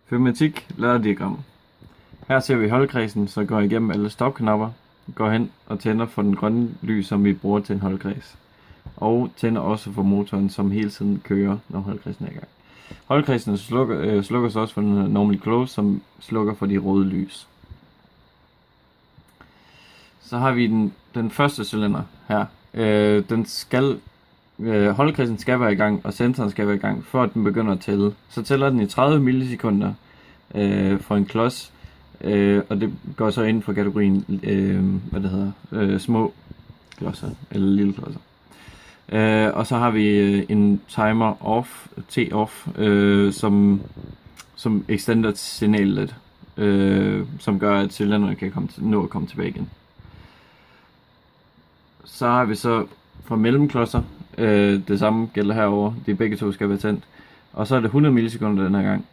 Fematik lærerdiagram. Her ser vi holdkredsen, så går igennem alle stopknapper, går hen og tænder for den grønne lys, som vi bruger til en holdkreds. Og tænder også for motoren, som hele tiden kører, når holdkredsen er i gang. Holdkredsen slukker så også for den normally close, som slukker for de røde lys. Så har vi den første cylinder her. Holdkredsen skal være i gang, og sensoren skal være i gang, for at den begynder at tælle. Så tæller den i 30 millisekunder for en klods, og det går så inden for kategorien små klodser, eller lille klodser. Og så har vi en timer off, T-off, som extender signalet, som gør, at cylinderne kan nå at komme tilbage igen. Så har vi så fra mellemklodser, det samme gælder herover. De begge to skal være tændt. Og så er det 100 millisekunder den her gang.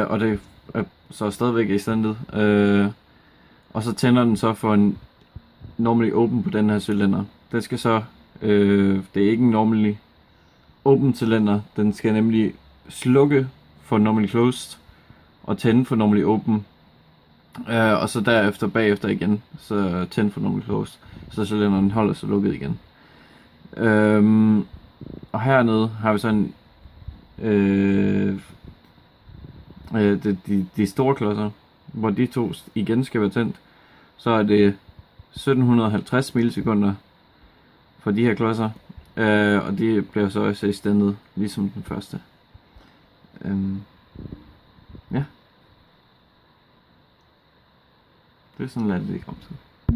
Og det er så stadigvæk extended. Og så tænder den så for en normally open på den her cylinder. Den skal så, det er ikke en normally open cylinder. Den skal nemlig slukke for normally closed og tænde for normally open. Og så derefter bagefter igen, så tænd for normally closed, så cylinderen holder sig lukket igen. Og hernede har vi sådan de store klodser, hvor de to igen skal være tændt. Så er det 1750 millisekunder for de her klodser, og de bliver så også extended ligesom den første. Ja. Det er sådan lidt, det kommer til.